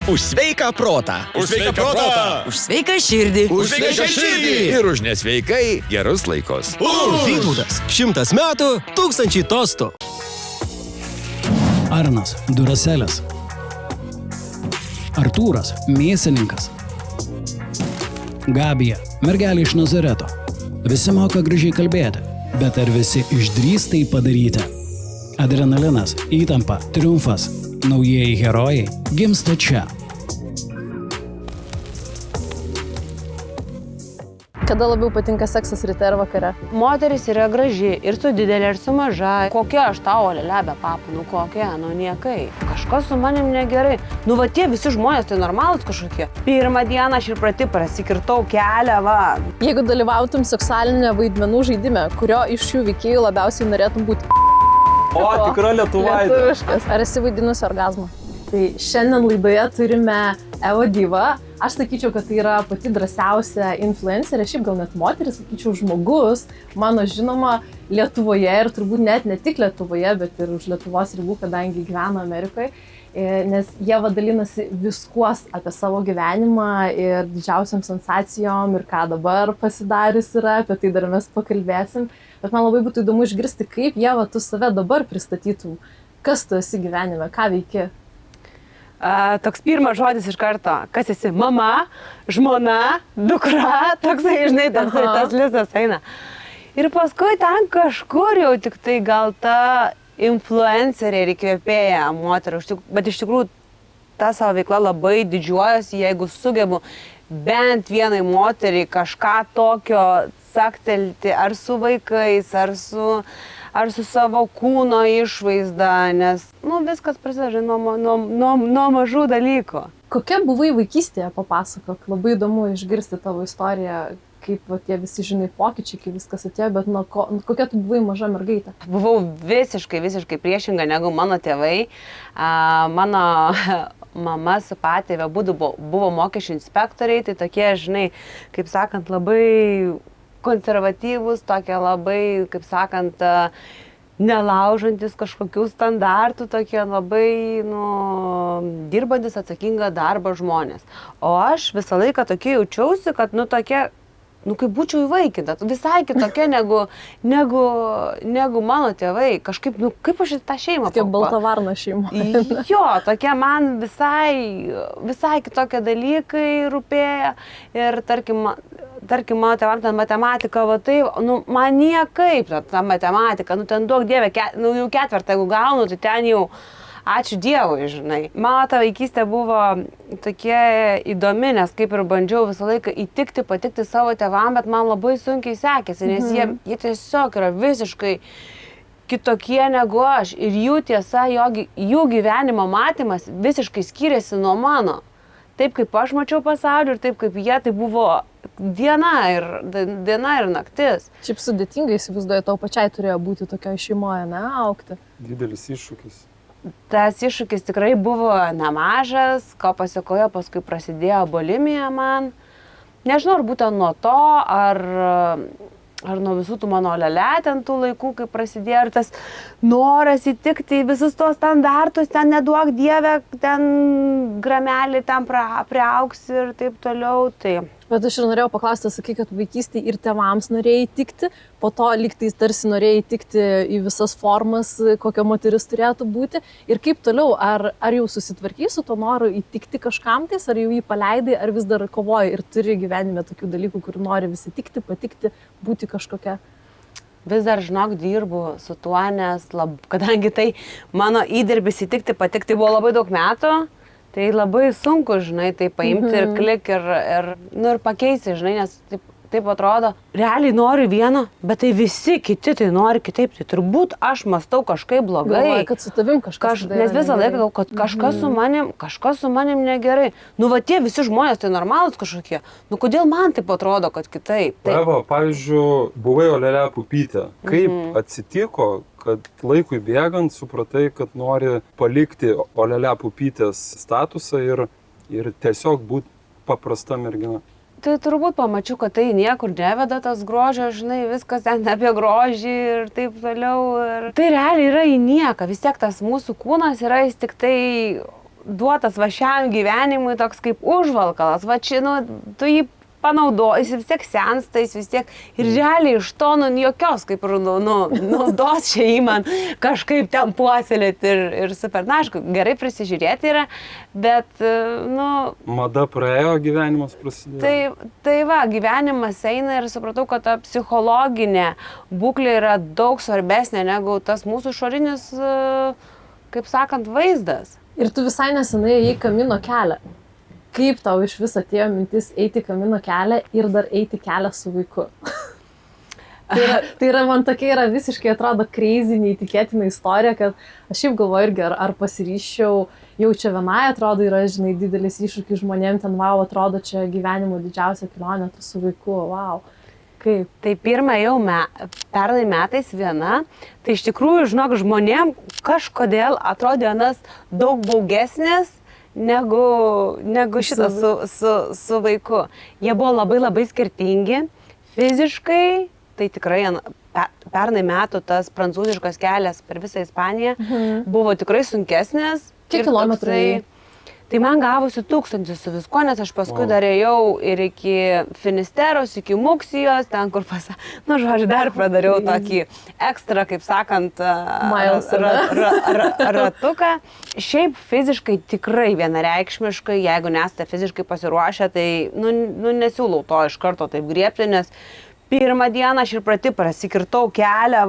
Už sveiką protą. Už sveiką protą. Už sveiką širdį. Už sveiką širdį. Ir už nesveikai gerus laikus. Vytautas. 100 metų, 1000 tostų. Arnas, Duraselis. Artūras, mėsininkas. Gabija, mergelė iš Nazareto. Visi moka gražiai kalbėti, bet ar visi išdrįs tai padaryti? Adrenalinas, įtampa, triumfas. Naujieji herojai gimsta čia. Kada labiau patinka seksas ryte ar vakare? Moteris yra graži ir su didelė, ir su maža. Kokia aš tau, olelebė, papa, kokia, niekai. Kažkas su manim negerai. Va tie visi žmonės, tai normalūs kažkokie. Pirmą dieną aš ir prasikirtau kelią, va. Jeigu dalyvautum seksualinio vaidmenų žaidime, kurio iš šių veikėjų labiausiai norėtum būti? O, tikra lietuvaitė. Lietuviškas. Ar esi vaidinusi orgazmą? Tai šiandien laidoje turime Eva Diva. Aš sakyčiau, kad tai yra pati drąsiausia influencerė, šiaip gal net moteris, sakyčiau, žmogus, mano žinoma, Lietuvoje ir turbūt net ne tik Lietuvoje, bet ir už Lietuvos ribų, kadangi gyvena Amerikoje. Nes jie dalinasi viskuos apie savo gyvenimą ir didžiausiam sensacijom ir ką dabar pasidarius yra, apie tai dar mes pakalbėsim. Bet man labai būtų įdomu išgirsti, kaip Ieva tu save dabar pristatytum, kas tu esi gyvenime, ką veiki. Toks pirmas žodis iš karto, kas esi? Mama, žmona, dukra, toksai, žinai, toksai tas listas eina. Ir paskui ten kažkur jau tik tai gal ta influencerė ir įkvėpėja moterų, bet iš tikrųjų ta savo veikla labai didžiuojuosi, jeigu sugebu bent vienai moteriai kažką tokio saktelti, ar su vaikais, ar su savo kūno išvaizda, nes viskas prasideda nuo mažų dalykų. Kokia buvai vaikystėje, papasakok, labai įdomu išgirsti tavo istoriją, kaip tie visi žinai pokyčiai, kaip viskas atėjo, bet kokia tu buvai maža mergaitė? Buvau visiškai priešinga negu mano tėvai. Mano mama su patėve buvo mokesčių inspektoriai, tai tokie, žinai, kaip sakant, labai konservatyvus, tokie labai, kaip sakant, nelaužantis kažkokių standartų, tokie labai, dirbantis atsakingą darbą žmonės. O aš visą laiką tokie jaučiausi, kad, tokie, kaip būčiau įvaikinta, visai kitokia negu mano tėvai. Kažkaip, kaip aš tą šeimą tokia baltavarna šeima. Jo, tokie man visai kitokie dalykai rūpėjo. Ir tarkim, mano tėvam ten matematika, man niekaip ta matematika, ten daug dievė, jau ketvirtą, jeigu gaunu, tai ten jau ačiū Dievui, žinai. Mano ta vaikystė buvo tokia įdomi, nes kaip ir bandžiau visą laiką patikti savo tėvam, bet man labai sunkiai sekėsi, nes jie tiesiog yra visiškai kitokie negu aš. Ir jų tiesa, jų gyvenimo matymas visiškai skiriasi nuo mano. Taip kaip aš mačiau pasaulį ir taip kaip jie, tai buvo diena ir naktis. Šiaip sudėtingai įsivaizduoju, tau pačiai turėjo būti tokioje šeimoje, augti. Didelis iššūkis. Tas iššūkis tikrai buvo nemažas, ko pasekoje paskui prasidėjo bulimija man. Nežinau, ar būtent nuo to, ar nuo visų tų mano ten tų laikų, kai prasidėjo ir tas noras įtikti į visus tos standartus, ten neduok dievę, ten gramelį ten priaugs ir taip toliau. Bet aš ir norėjau paklausti, sakai, kad vaikystėje ir tėvams norėjai įtikti, po to lygtais tarsi norėjai įtikti į visas formas, kokia moteris turėtų būti. Ir kaip toliau, ar jau susitvarkei su to noru įtikti kažkam tais, ar jau jį paleidai, ar vis dar kovoji ir turi gyvenime tokių dalykų, kur nori visi tikti, patikti, būti kažkokia? Vis dar, žinok, dirbu su tuo, nes kadangi tai mano įdirbis įtikti, patikti buvo labai daug metų. Tai labai sunku, žinai, tai paimti ir klik ir pakeisti, žinai, nes taip atrodo, realiai nori vieno, bet tai visi kiti tai nori kitaip, tai turbūt aš mąstau kažkaip blogai. Galvoju, kad su tavim kažkas nes visą laiką galvoju, kad kažkas su manim negerai. Va tie visi žmonės tai normalūs kažkokie, kodėl man taip atrodo, kad kitaip. Eva, pavyzdžiui, buvai Olelė Pupytė. Kaip atsitiko, kad laikui bėgant supratai, kad nori palikti Olelė Pupytės statusą ir tiesiog būti paprasta mergina? Tai turbūt pamačiau, kad tai niekur neveda tas grožio, žinai, viskas ten apie grožį ir taip toliau. Tai realiai yra į nieką, vis tiek tas mūsų kūnas yra, jis tik tai duotas va šiam gyvenimui toks kaip užvalkalas, va čia, nu, tu jį panaudoji, jis vis tiek sensta, jis vis tiek ir realiai iš to, nu, jokios kaip ir, naudos čia įman kažkaip ten puoselėti ir super, na, aišku, gerai prisižiūrėti yra, bet, nu... Mada praėjo, gyvenimas prasidėjo. Tai va, gyvenimas eina ir supratau, kad ta psichologinė būklė yra daug svarbesnė negu tas mūsų išorinis, kaip sakant, vaizdas. Ir tu visai nesenai ėjai Kamino kelią. Kaip tau iš viso atėjo mintis eiti Kamino kelią ir dar eiti kelią su vaiku? tai yra, man tokia yra visiškai atrodo crazy, neįtikėtina istorija, kad aš šiaip galvoju irgi, ar pasiryščiau, jau čia vienai atrodo yra, žinai, didelis iššūkis žmonėm, ten wow, atrodo čia gyvenimo didžiausia kelionė, tu su vaiku, wow. Kaip? Tai pirmą jau pernai metais viena, tai iš tikrųjų, žinok, žmonėm kažkodėl atrodė anas daug baugesnės, negu šitas su vaiku. Jie buvo labai skirtingi fiziškai, tai tikrai pernai metų tas prancūziškas kelias per visą Ispaniją buvo tikrai sunkesnės. Kiek kilometrų? Tai man gavosi 1000 su viskuo, nes aš paskui dar ėjau ir iki Finisteros, iki Muksijos, ten kur žodžiu, dar pradariau tokį ekstra, kaip sakant, ratuką. Šiaip fiziškai tikrai vienareikšmiškai, jeigu nesate fiziškai pasiruošę, tai nesiūlau to iš karto taip griebti, nes pirmą dieną aš ir pati prasikirtau kelią,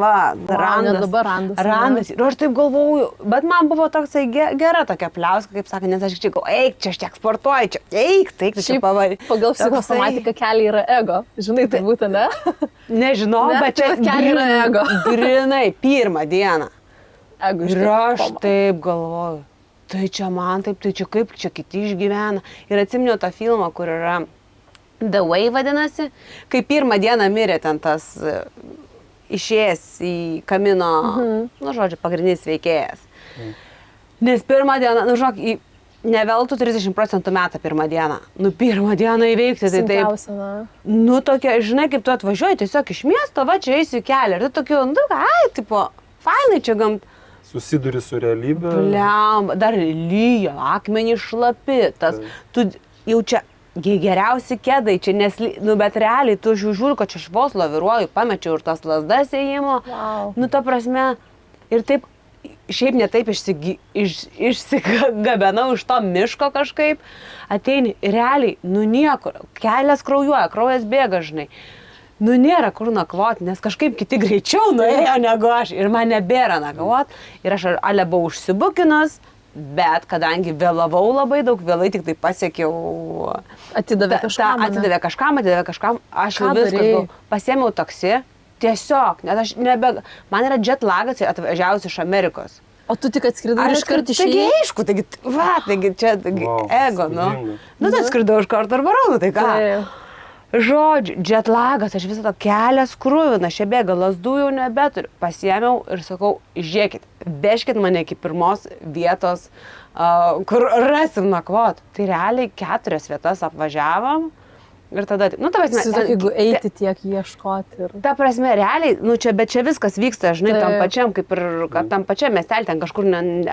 randas. Ir aš taip galvoju, bet man buvo toksai gera tokia pliauska, kaip sakė, nes aš čia galvoju, eik, čia aš tiek sportuoju, čia eik, taip, čia pavarė. Pagal psichosomatiką keliai yra ego, žinai, tai būtų, ne? Nežinau, bet čia keliai yra ego. Grinai, pirmą dieną. Ego, ir aš taip galvoju, tai čia man taip, tai čia kaip čia kiti išgyvena. Ir atsiminiau tą filmą, kur yra The Way vadinasi, kai pirmą dieną mirė ten tas išėjęs į Kamino, žodžiu, pagrindinis veikėjas. Nes pirmą dieną, žinok, neveltų 30% metą pirmą dieną. Pirmą dieną įveikti, tai taip. Tokia, žinai, kaip tu atvažiuoji tiesiog iš miesto, va, čia eisiu į kelią. Ir tu tokiu, tipo, fainai čia Susiduri su realybė. Dar lyja, akmenį šlapi, tu jau čia geriausi kedai čia, bet realiai tu žiūri, kad čia aš vos laviruoju, pamečiau ir tas lazdas ėjimo. Ta prasme, ir taip, šiaip ne taip išsigabenau iš to miško kažkaip, ateini, realiai, niekur, kelias kraujuoja, kraujas bėga, žinai. Nėra kur nakvoti, nes kažkaip kiti greičiau nuėjo negu aš ir man nebėra nakvoti. Ir aš buvau užsibukinus, bet kadangi vėlavau labai daug, vėlai tik tai pasiekiau. Atidavė kažkam, aš jau viskas pasiėmiau taksi, tiesiog, nes aš man yra jet lagas atvažiavusi iš Amerikos. O tu tik atskridai iš karto išėjai? Taigi, aišku, taigi čia ego, tai atskridau iš karto ir varau, tai ką? Žodžiu, jet lagas, aš visą tą kelią skruvina, aš bėga, lazdų jau nebeturiu. Pasiėmiau ir sakau, žiūrėkit, vežkit mane iki pirmos vietos, kur rasim nakvot. Tai realiai 4 vietas apvažiavom ir tada, ta prasme, jeigu eiti tiek ieškoti. Ta prasme, realiai, bet čia viskas vyksta, žinai, tam pačiam, kaip ir tam pačiam miestelį, ten kažkur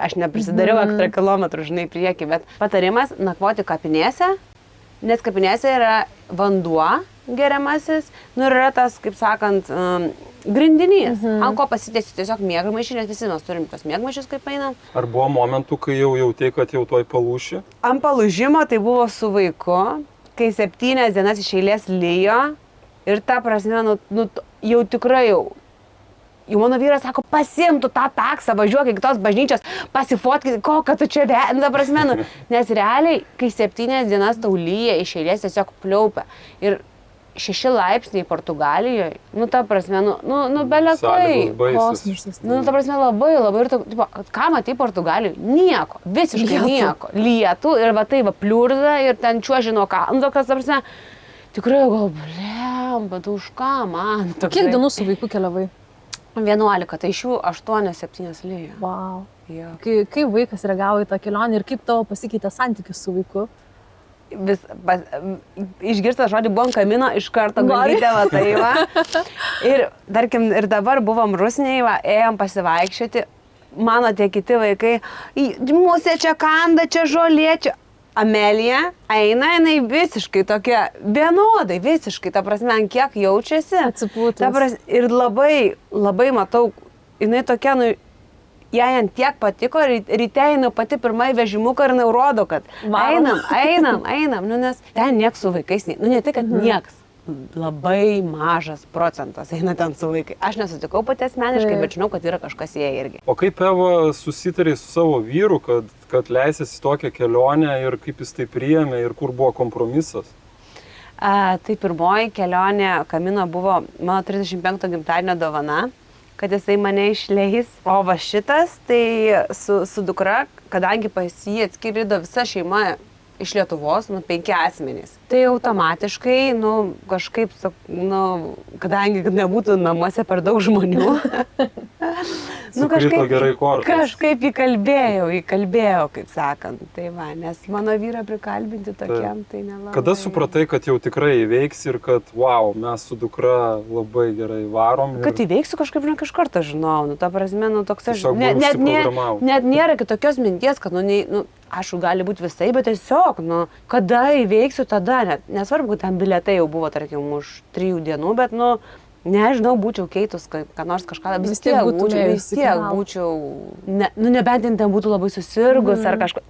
aš neprisidariau ekstra kilometrų, žinai, priekį, bet patarimas nakvoti kapinėse. Nes kapinėse yra vanduo geriamasis, ir yra tas, kaip sakant, grindinys, ant ko pasitiesiu tiesiog miegmaišį, nes visi mes turim tos miegmaišius, kaip einam. Ar buvo momentų, kai jau jautei, kad jau toj palūši? Ant palūžimo tai buvo su vaiku, kai 7 dienas iš eilės lijo ir ta prasme, jau tikrai jau mano vyras sako, pasiimtų tą taksą, važiuok iki tos bažnyčios, pasifotkit, kad tu čia ta prasme, nes realiai, kai 7 dienas tau lyja iš eilės tiesiog pliaupia. Ir 6 laipsniai Portugalijoje, ta prasme, belekai. Ta prasme, labai, ir ką matai Portugalijoje? Nieko, visiškai nieko. Lietų ir va tai va pliurza ir ten čiuožino ką. Ta prasme, tikrai bet už ką man? Kiek dienų su vaiku keliavai? 11, tai iš jų 8-7 lyja. Wow. Kaip vaikas reagavo į tą kelionę ir kaip tavo pasikeitė santykis su vaiku? Išgirstas žodį, buvom Kamino, iš karto galite, va tai va. Ir, tarkim, ir dabar buvom Rusnėje, ėjom pasivaikščioti mano tie kiti vaikai, musė čia kanda, čia žolė, čia... Amelija eina, jinai visiškai tokia vienodai, visiškai, ta prasme, ant kiek jaučiasi. Atsipūtus. Ir labai, labai matau, jinai tokia, nu, jai ant tiek patiko, ryte eina pati pirmai vežimuką ir naurodo, kad einam, nu, nes ten nieks su vaikais, nu, ne tik, kad nieks. Labai mažas procentas eina ten su vaikai. Aš nesutikau pati asmeniškai, bet žinau, kad yra kažkas jie irgi. O kaip Eva susitarė su savo vyru, kad leisės į tokią kelionę ir kaip jis tai priėmė ir kur buvo kompromisas? Tai pirmoji kelionė Kamino buvo mano 35 gimtadienio dovana, kad jisai mane išleis. O va šitas, tai su dukra, kadangi pas jį atskrido visa šeima iš Lietuvos, 5 asmenys. Tai automatiškai, kažkaip, kadangi nebūtų namuose per daug žmonių, Sukrito gerai kortas. Kažkaip įkalbėjau, kaip sakant. Tai va, nes mano vyrą prikalbinti tokiam, tai nelabai. Kada supratai, kad jau tikrai įveiks ir kad, wow, mes su dukra labai gerai varom? Kad įveiksiu kažkaip, iš karto žinau. Ta prasme, toks aš... Tiesiog Net nėra kitokios minties, kad, aišku, gali būti visai, bet tiesiog, kada įveiksiu tada, nesvarbu, kad ten bilietai jau buvo, tarkim, už 3 dienų, bet, nežinau, būčiau keitus, ką nors kažką, vis tiek būčiau, nebent ten būtų labai susirgus ar kažko.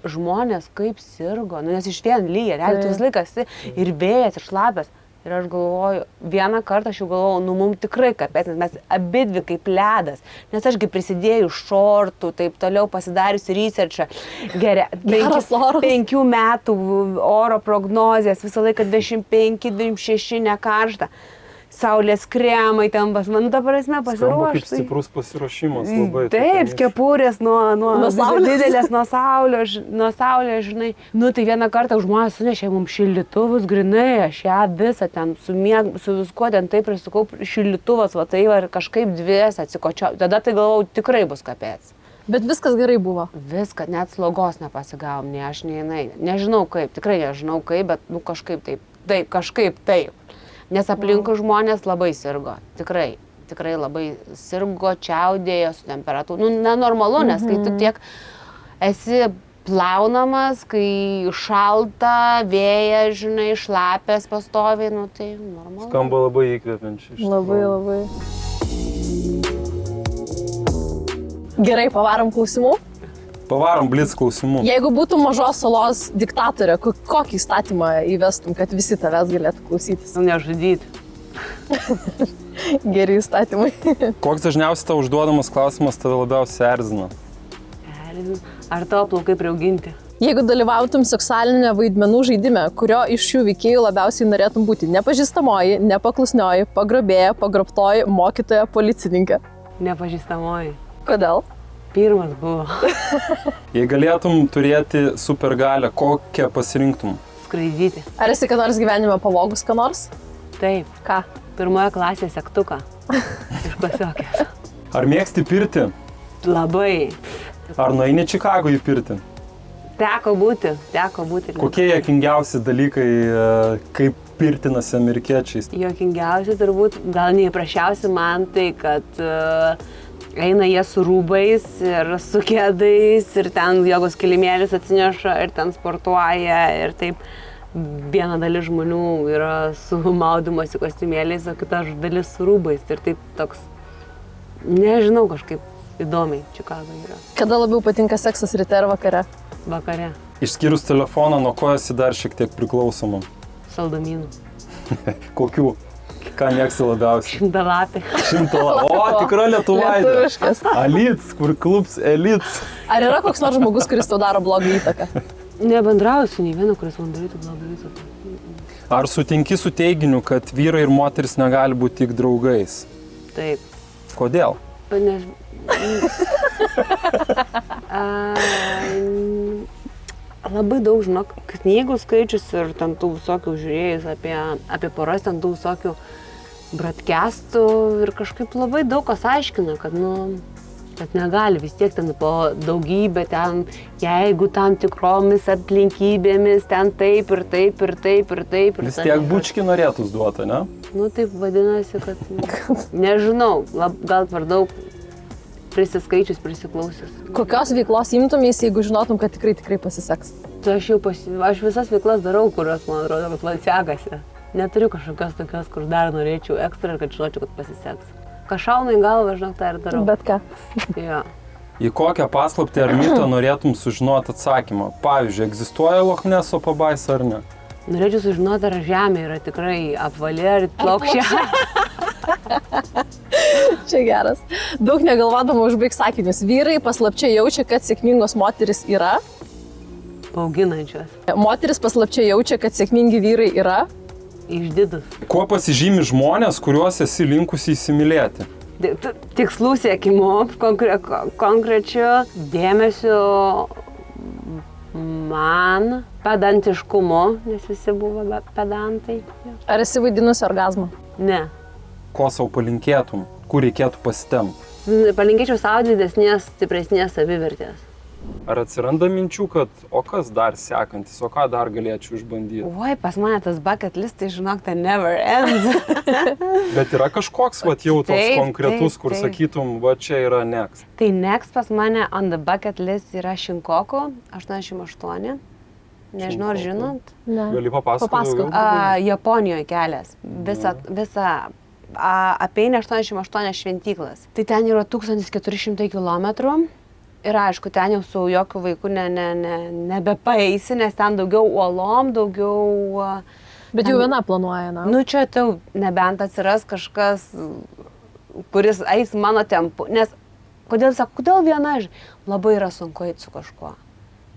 Žmonės kaip sirgo, nes iš vien lyja, realiai tu vis laikas ir vėjas, ir šlapės. Ir aš galvoju, vieną kartą aš jau galvojau, mums tikrai kapės, nes mes abidvi kaip ledas. Nes ašgi prisidėjau šortų, taip toliau pasidariusi researchą. Geras oras. 5 metų oro prognozijas, visą laiką 25-26 nekaršta. Saulės kremai ten pas man, ta prasme, pasiruošti. Skamba kaip stiprus pasiruošimas labai. Taip, kepurės nuo didelės, nuo saulės, žinai. Tai vieną kartą žmonės sunešė mums šildytuvus, grinai, aš ją visą ten su viskuo ten taip prisukau šildytuvas, va tai ir kažkaip dvies atsikočiau. Tada tai galvojau, tikrai bus kapėts. Bet viskas gerai buvo. Viskas, net slogos nepasigavom, nei aš, nei jinai. Nežinau kaip, tikrai nežinau kaip, bet kažkaip taip. Nes aplinkui žmonės labai sirgo, tikrai labai sirgo, čiaudėjo su temperatūra. Nenormalu, nes kai tu tiek esi plaunamas, kai šalta, vėja, žinai, šlapės pastoviai, tai normalu. Skamba labai įkvepiančiai. Labai. Gerai, pavarom klausimų. Pavarom blitz klausimų. Jeigu būtų mažos salos diktatorė, kokį įstatymą įvestum, kad visi tavęs galėtų klausytis? Nežudyti. Geri įstatymai. Koks dažniausiai tau užduodamas klausimas tave labiausiai erzina? Ar tavo plaukai priauginti? Jeigu dalyvautum seksualinė vaidmenų žaidime, kurio iš šių veikėjų labiausiai norėtum būti? Nepažįstamoji, nepaklusnioji, pagrobėja, pagrobtoji, mokytoja, policininkė. Nepažįstamoji. Kodėl? Pirmas buvo. Jei galėtum turėti supergalią, kokią pasirinktum? Skraidyti. Ar esi ką nors gyvenime pavogus, ką nors? Taip. Ką? 1 klasėje sektuką. Iš klasiokės. Ar mėgsti pirtį? Labai. Ar nueini Čikago į pirtį? Teko būti. Kokie juokingiausi dalykai, kaip pirtinasi amerikiečiais? Juokingiausi turbūt, gal neįprasčiausi man tai, kad eina jie su rūbais ir su kėdais ir ten jogos kilimėlis atsineša ir ten sportuoja ir taip. Viena dalis žmonių yra su maudymosi kostiumėliais, o kita dalis su rūbais ir taip toks, nežinau, kažkaip įdomiai Čikago yra. Kada labiau patinka seksas, ryte ar vakare? Vakare. Išskyrus telefoną, nuo ko esi dar šiek tiek priklausoma? Saldumynų. Kokių? Ką mėgsti labiausiai? 100 lapė. 100 lapė. O, tikra lietuvaitė. Lietuviškas. Alits, kur klubs Elits. Ar yra koks nors žmogus, kuris tau daro blogą įtaką? Nebendrauju su nei vienu, kuris man darytų blogą įtaką. Ar sutinki su teiginiu, kad vyrai ir moteris negali būti tik draugais? Taip. Kodėl? Labai daug, žinok, knygų skaičius ir ten tų visokių žiūrėjus apie poras, ten tų visokių broadcastų ir kažkaip labai daug kas aiškina, kad, kad negali vis tiek ten po daugybę ten, jeigu tam tikromis aplinkybėmis ten taip ir taip ir taip ir taip. Vis tiek bučki norėtus duoti, ne? Taip vadinasi, kad nežinau, gal per daug prisiskaičius, prisiklausius. Kokios veiklos imtumės, jeigu žinotum, kad tikrai pasiseks? Tai aš visas veiklas darau, kurios, man atrodo, kad man sekasi. Neturiu kažkokios tokios, kur dar norėčiau ekstra ir kad žinočiau, kad pasiseks. Ką šauna į galvą, žinok, tą ir darau. Bet ką? Jo. Į kokią paslaptį ar mitą norėtum sužinoti atsakymą? Pavyzdžiui, egzistuoja Loch Neso pabaisa ar ne? Norėčiau sužinoti, ar Žemė yra tikrai apvali ar plokščia. Čia geras. Daug negalvodama užbaig sakinius. Vyrai paslapčia jaučia, kad sėkmingos moteris yra. Bauginančios. Moteris paslapčia jaučia, kad sėkmingi vyrai yra. Išdidus. Kuo pasižymi žmonės, kuriuos esi linkusi įsimylėti? Tikslų siekimu, konkrečiu dėmesiu man, pedantiškumu, nes visi buvo pedantai. Ar esi vaidinusi orgazmą? Ne. Ko savo palinkėtum? Kur reikėtų pasitemti? Palinkėčiau savo didesnės, stipresnės savivertės. Ar atsiranda minčių, kad o kas dar sekantis, o ką dar galėčiau išbandyti? Oi, pas mane tas bucket list, tai žinok, tai never ends. Bet yra kažkoks, vat, jau toks konkretus, kur sakytum, va čia yra next. Tai next pas mane on the bucket list yra Šinkoku 88. Nežinau, ar žinot? Ne. Gali papasakoti? Japonijoje kelias. Visa apeina 88 šventyklas. Tai ten yra 1400 km. Ir aišku, ten jau su jokių vaikų nebepaeisi, nes ten daugiau uolom, daugiau... Bet jau viena planuoja, na? Nu čia tau nebent atsiras kažkas, kuris eis mano tempu. Nes kodėl viena, labai yra sunku eiti su kažkuo.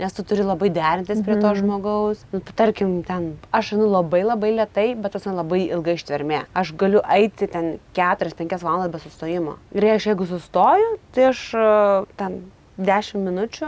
Nes tu turi labai derintis prie to žmogaus. Nu, tarkim, ten aš einu labai lėtai, bet tas labai ilga ištvermė. Aš galiu eiti ten 4-5 valandas be sustojimo. Ir jeigu sustoju, tai aš ten 10 minučių.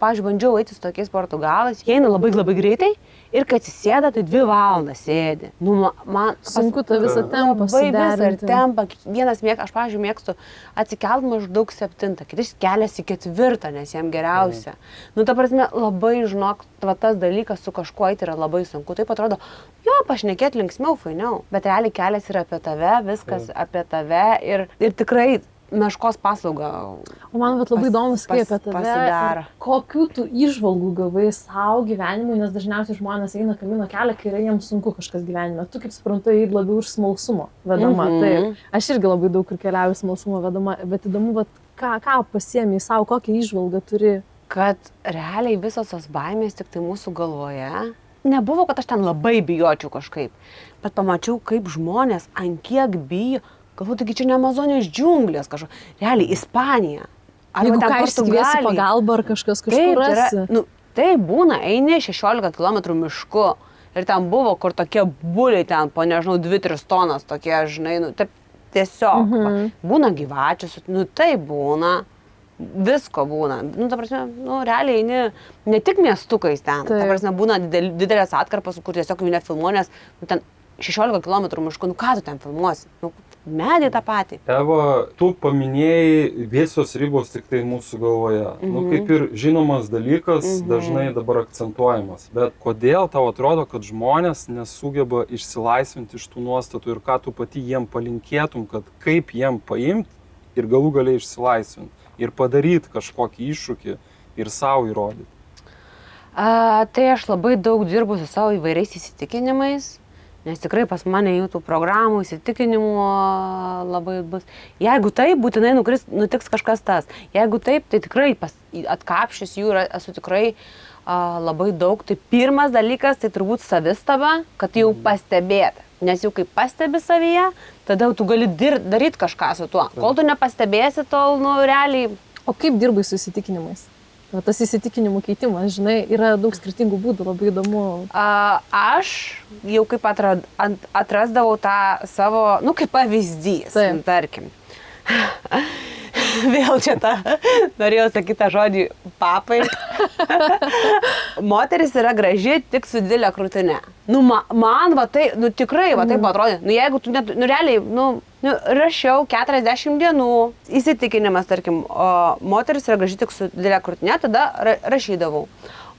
Pavyzdžiui, bandžiau eiti su tokiais portugalais. Jie eina labai greitai ir kai atsisėda, tai 2 valandas sėdi. Nu, man sunku tą visą tempą suderinti. Tempą. Aš, pavyzdžiui, mėgstu atsikelt maždaug 7, kitais keliasi 4, nes jam geriausia. Nu, ta prasme, labai, žinok, tas dalykas su kažkuo eiti yra labai sunku. Taip atrodo, jo, pašnekėt linksmiau, fainiau. Bet realiai kelias yra apie tave, viskas apie tave ir tikrai meškos paslaugą. O man labai įdomus, kaip apie tave pasidaro. Kokių tu įžvalgų gavai savo gyvenimui, nes dažniausiai žmonės eina kamino kelią, kai yra jiems sunku kažkas gyvenime. Tu, kaip suprantu, eiti labiau iš smalsumo vedama. Taip. Aš irgi labai daug kur keliauju smalsumo vedama, bet įdomu, ką pasiemi į savo, kokią įžvalgą turi. Kad realiai visos tos baimės tik tai mūsų galvoje. Nebuvo, kad aš ten labai bijočiau kažkaip, bet pamačiau, kaip žmonės ant kiek bijo. Galvoju, taigi čia ne Amazonijos džiunglės kažko. Realiai, Ispanija. Jeigu ką išsikviesi pagalbą ar kažkas kažkur rasi. Tai būna, eini 16 km mišku. Ir ten buvo, kur tokie buliai ten, po nežinau, 2-3 tonas tokie, žinai, tiesiog. Būna gyvačius, tai būna. Visko būna. Ta prasme, realiai eini ne tik miestukais ten. Ta prasme, būna didelės atkarpos, kur tiesiog jų nefilmuoja, nes ten 16 km mišku, ką tu ten filmuosi? Medį tą patį. Eva, tu paminėjai, visos ribos tik tai mūsų galvoje. Kaip ir žinomas dalykas, dažnai dabar akcentuojamas. Bet kodėl tau atrodo, kad žmonės nesugeba išsilaisvinti iš tų nuostatų ir ką tu pati jiem palinkėtum, kad kaip jiem paimti ir galų galiai išsilaisvinti ir padaryti kažkokį iššūkį ir savo įrodyti? Tai aš labai daug dirbu su savo įvairiais įsitikinimais. Nes tikrai pas mane jų tų programų, įsitikinimų labai bus. Jeigu taip, būtinai nutiks kažkas tas. Jeigu taip, tai tikrai atkapščius jų esu tikrai labai daug. Tai pirmas dalykas, tai turbūt savistaba, kad jau pastebėti. Nes jau kai pastebi savyje, tada tu gali daryti kažką su tuo. Kol tu nepastebėsi, tol, realiai. O kaip dirbai su įsitikinimais? Tas įsitikinimų keitimas, žinai, yra daug skirtingų būdų, labai įdomu. Aš jau kaip atrasdavau tą savo, kaip pavyzdys, tarkim. Vėl čia norėjau sakyti tą žodį papai. Moteris yra graži tik su didelė krūtinė. Man tikrai taip atrodė. Jeigu tu realiai, rašiau 40 dienų įsitikinimas, tarkim, o moteris yra graži tik su didelė krūtinė, tada rašydavau.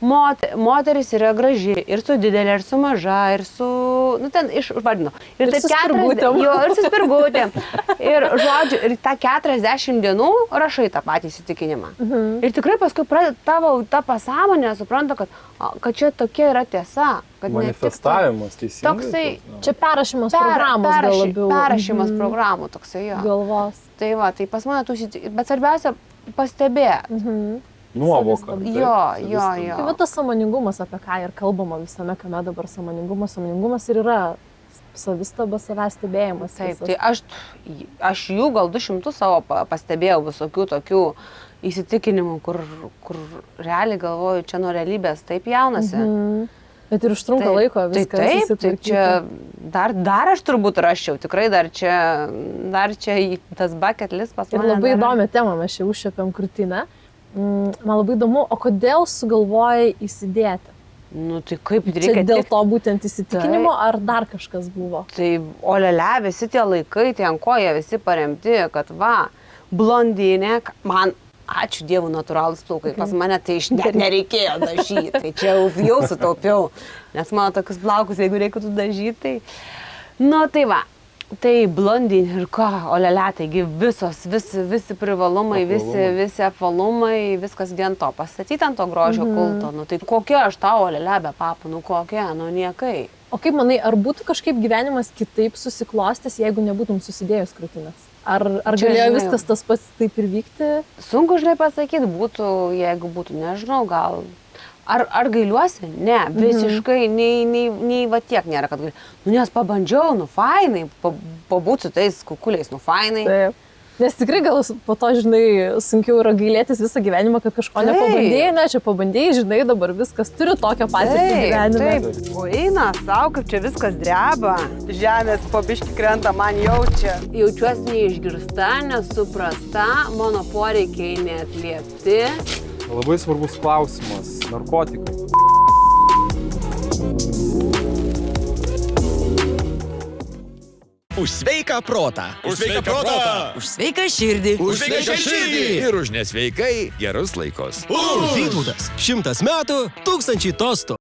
moteris yra graži ir su didelė, ir su maža, ir su, nu ten išvardinu. Ir su spirgutėm. Jo, ir su spirgutėm. Ir žodžiu, ir tą 40 dienų rašai tą patį įsitikinimą. Ir tikrai paskui tavo ta pasąmonė supranta, kad čia tokia yra tiesa. Kad manifestavimas teisingai. Toksai, Čia perrašymas programos gal labiau. Perrašymas programų toksai jo. Galvos. Tai va, tai pas mane bet svarbiausia pastebėt. Nuovoka. Jo. Tai va tas sąmoningumas, apie ką ir kalbama visame, kame dabar sąmoningumas ir yra savistaba, savęs stebėjimas. Taip, tai aš jų gal 200 savo pastebėjau visokių tokių įsitikinimų, kur realiai galvoju, čia nuo realybės taip jaunasi. Bet ir užtrunka laiko viskas susitvarkyti. Tai čia dar aš turbūt raščiau, tikrai dar čia tas bucket list pas mane. Ir labai įdomią temą mes čia užšiepėm krūtinę. Man labai įdomu, o kodėl sugalvojai įsidėti? Nu tai kaip reikia. Čia dėl to būtent įsitikinimo ar dar kažkas buvo? Tai olele, visi tie laikai, tie ant ko jie visi paremti, kad va, blondinė, man, ačiū Dievui, natūralūs plaukai, pas mane tai nereikėjo dažyti, tai čia jau sutaupiau, nes mano tokius plaukus, jeigu reikėtų dažyti, tai, nu tai va. Tai blondinė ir ką, olele, taigi visi privalumai, visi apvalumai, viskas vien to, pastatyti ant to grožio kulto, nu tai kokia aš tau olele be papų, nu kokia, nu niekai. O kaip manai, ar būtų kažkaip gyvenimas kitaip susiklostęs, jeigu nebūtum susidėjus krūtinės? Ar galėjo viskas tas pats taip ir vykti? Sunku, žinai, pasakyti, būtų, jeigu būtų, nežinau, gal. Ar gailiuosi? Ne, visiškai, nei va tiek nėra, kad gailiuosi. Nu, nes pabandžiau, nu, fainai, pabūti su tais kukuliais, nu, fainai. Taip. Nes tikrai gal po to, žinai, sunkiau yra gailėtis visą gyvenimą, kad kažko nepabandėjai, ne, čia pabandėjai, žinai, dabar viskas turi tokią patirtį gyvenime. Taip, o eina, savo, kaip čia viskas dreba, žemės po biškį krenta, man jaučia. Jaučiuosi neišgirsta, nesuprasta, mano poreikiai neatliepti. Labai svarbus klausimas - narkotikai. Už sveiką protą. Už sveiką protą. Už sveiką širdį. Už sveiką širdį. Ir už nesveikai gerus laikus. Vytautas. 100 metų, 1000 tostų.